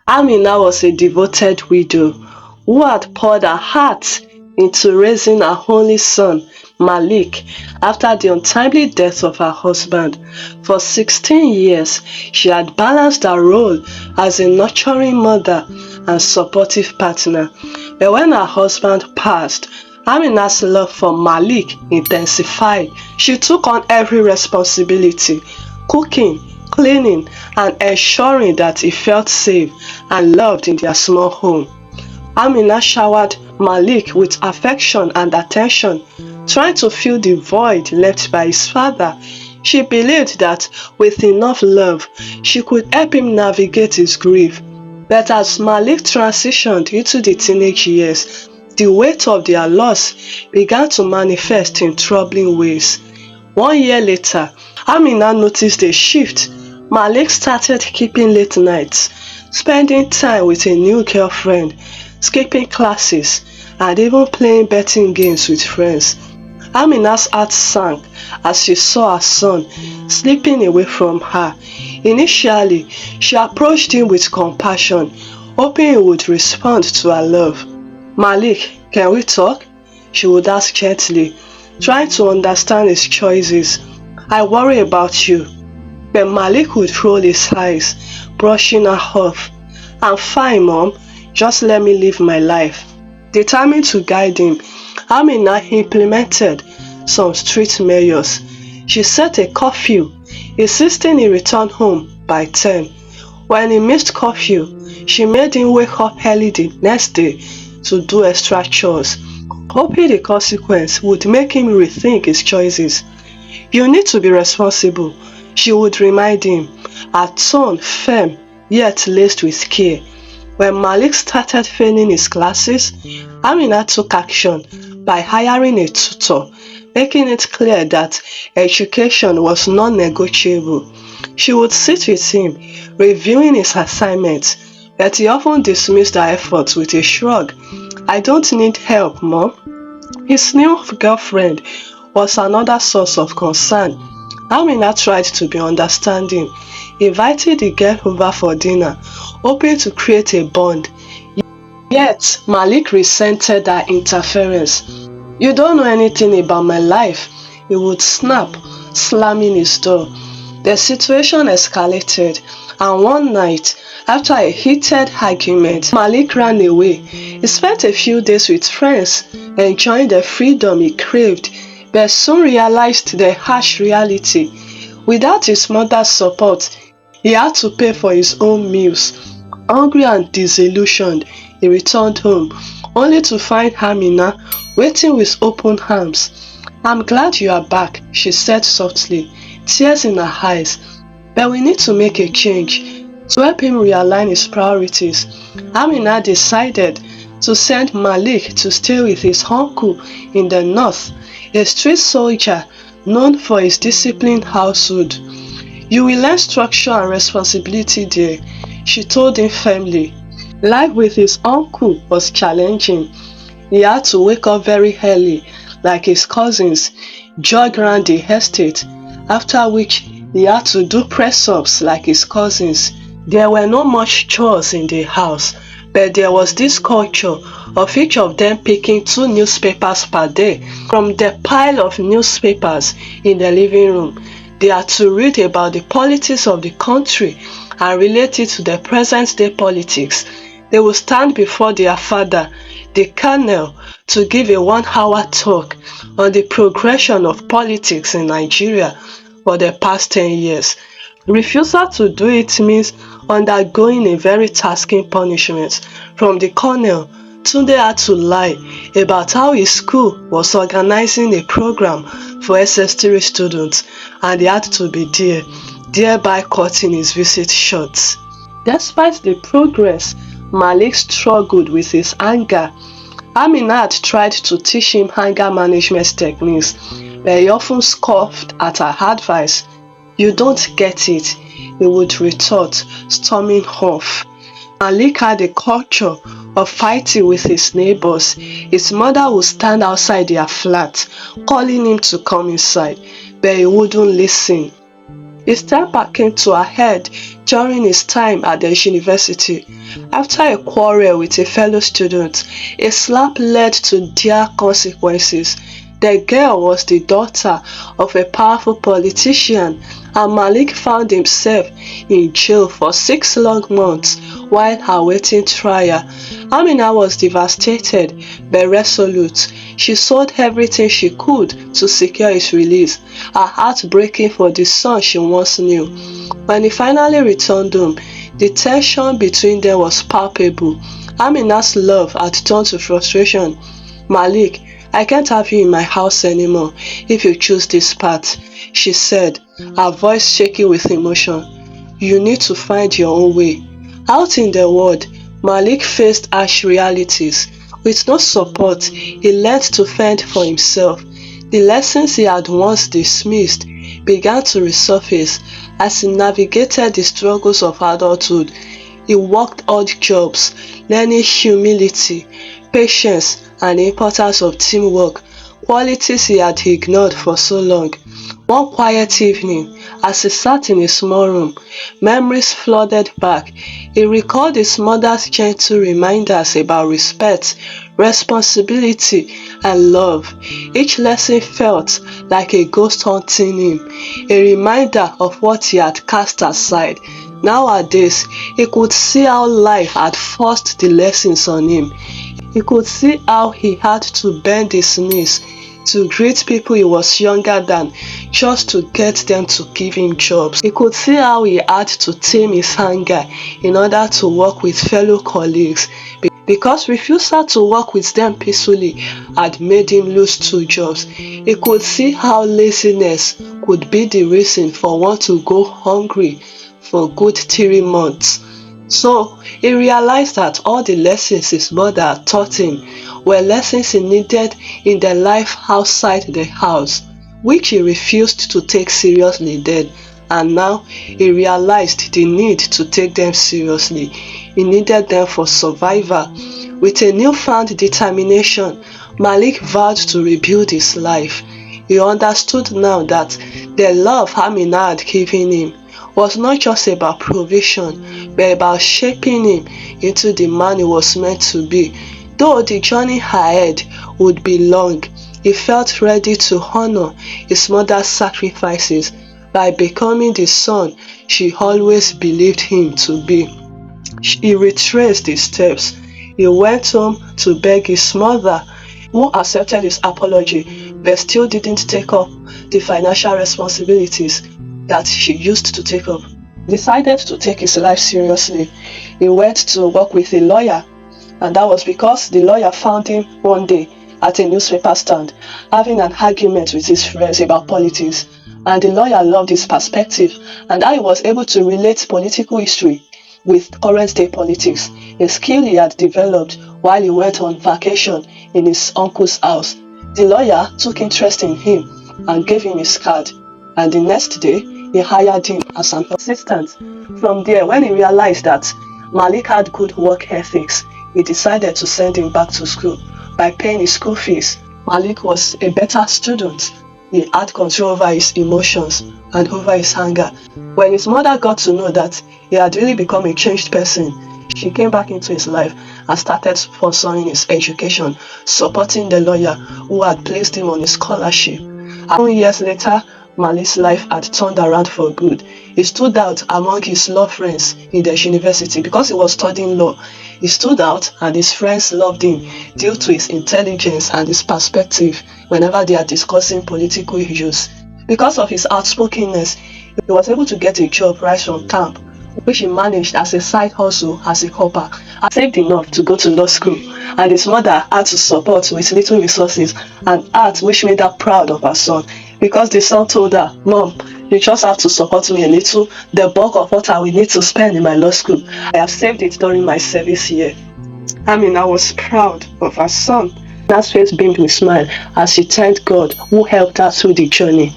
Amina was a devoted widow who had poured her heart into raising her only son, Malik, after the untimely death of her husband. For 16 years, she had balanced her role as a nurturing mother and supportive partner. But when her husband passed, Amina's love for Malik intensified. She took on every responsibility, cooking, cleaning, and ensuring that he felt safe and loved in their small home. Amina showered Malik with affection and attention, trying to fill the void left by his father. She believed that with enough love, she could help him navigate his grief. But as Malik transitioned into the teenage years, the weight of their loss began to manifest in troubling ways. 1 year later, Amina noticed a shift. Malik started keeping late nights, spending time with a new girlfriend, skipping classes, and even playing betting games with friends. Amina's heart sank as she saw her son slipping away from her. Initially, she approached him with compassion, hoping he would respond to her love. "Malik, can we talk?" she would ask gently, trying to understand his choices. "I worry about you." But Malik would roll his eyes, brushing her off. "I'm fine, Mom. Just let me live my life." Determined to guide him, Amina implemented some strict measures. She set a curfew, insisting he return home by 10. When he missed curfew, she made him wake up early the next day to do extra chores, hoping the consequence would make him rethink his choices. "You need to be responsible," she would remind him, her tone firm yet laced with care. When Malik started failing his classes, Amina took action by hiring a tutor, making it clear that education was non-negotiable. She would sit with him, reviewing his assignments, but he often dismissed her efforts with a shrug. "I don't need help, Mom." His new girlfriend was another source of concern. Amina tried to be understanding, invited the girl over for dinner, hoping to create a bond. Yet, Malik resented her interference. "You don't know anything about my life," he would snap, slamming his door. The situation escalated, and one night, after a heated argument, Malik ran away. He spent a few days with friends, enjoying the freedom he craved, but soon realized the harsh reality. Without his mother's support, he had to pay for his own meals. Hungry and disillusioned, he returned home, only to find Amina waiting with open arms. "I'm glad you are back," she said softly, tears in her eyes. "But we need to make a change." To help him realign his priorities, Amina decided to send Malik to stay with his uncle in the north, a street soldier known for his disciplined household. "You will learn structure and responsibility there," she told him firmly. Life with his uncle was challenging. He had to wake up very early, like his cousins, jog around the estate, after which he had to do press-ups like his cousins. There were not much chores in the house, but there was this culture of each of them picking 2 newspapers per day from the pile of newspapers in the living room. They had to read about the politics of the country and relate it to the present-day politics. They would stand before their father, the colonel, to give a 1-hour talk on the progression of politics in Nigeria for the past 10 years. Refusal to do it means undergoing a very tasking punishment. From the colonel, Tunde had to lie about how his school was organizing a program for SS3 students, and he had to be there, thereby cutting his visit short. Despite the progress, Malik struggled with his anger. Amina had tried to teach him anger management techniques, but he often scoffed at her advice. "You don't get it," he would retort, storming off. Malik had a culture of fighting with his neighbors. His mother would stand outside their flat, calling him to come inside, but he wouldn't listen. His temper came to a head during his time at the university. After a quarrel with a fellow student, a slap led to dire consequences. The girl was the daughter of a powerful politician, and Malik found himself in jail for 6 long months while awaiting trial. Amina was devastated but resolute. She sold everything she could to secure his release, her heart breaking for the son she once knew. When he finally returned home, the tension between them was palpable. Amina's love had turned to frustration. "Malik, I can't have you in my house anymore if you choose this path," she said, her voice shaking with emotion. "You need to find your own way." Out in the world, Malik faced harsh realities. With no support, he learned to fend for himself. The lessons he had once dismissed began to resurface as he navigated the struggles of adulthood. He worked odd jobs, learning humility, patience, and the importance of teamwork, qualities he had ignored for so long. One quiet evening, as he sat in a small room, memories flooded back. He recalled his mother's gentle reminders about respect, responsibility, and love. Each lesson felt like a ghost haunting him, a reminder of what he had cast aside. Nowadays, he could see how life had forced the lessons on him. He could see how he had to bend his knees to greet people he was younger than just to get them to give him jobs. He could see how he had to tame his anger in order to work with fellow colleagues, because refusal to work with them peacefully had made him lose 2 jobs. He could see how laziness could be the reason for one to go hungry for good 3 months. So he realized that all the lessons his mother had taught him were lessons he needed in the life outside the house, which he refused to take seriously then, and now he realized the need to take them seriously. He needed them for survival. With a newfound determination, Malik vowed to rebuild his life. He understood now that the love Amina had given him was not just about provision, but about shaping him into the man he was meant to be. Though the journey ahead would be long, he felt ready to honor his mother's sacrifices by becoming the son she always believed him to be. He retraced his steps. He went home to beg his mother, who accepted his apology but still didn't take up the financial responsibilities that she used to take up. Decided to take his life seriously. He went to work with a lawyer, and that was because the lawyer found him one day at a newspaper stand having an argument with his friends about politics, and the lawyer loved his perspective and how he was able to relate political history with current day politics, a skill he had developed while he went on vacation in his uncle's house. The lawyer took interest in him and gave him his card, and the next day he hired him as an assistant. From there, when he realized that Malik had good work ethics, he decided to send him back to school by paying his school fees. Malik was a better student. He had control over his emotions and over his anger. When his mother got to know that he had really become a changed person, she came back into his life and started sponsoring his education, supporting the lawyer who had placed him on a scholarship. 2 years later, Malik's life had turned around for good. He stood out among his law friends in the university because he was studying law. He stood out and his friends loved him due to his intelligence and his perspective whenever they are discussing political issues. Because of his outspokenness, he was able to get a job right from camp, which he managed as a side hustle as a copper. I saved enough to go to law school, and his mother had to support with little resources and art, which made her proud of her son. Because the son told her, "Mom, you just have to support me a little. The bulk of what I will need to spend in my law school, I have saved it during my service year." I was proud of her son. That face beamed with smile as she thanked God who helped her through the journey.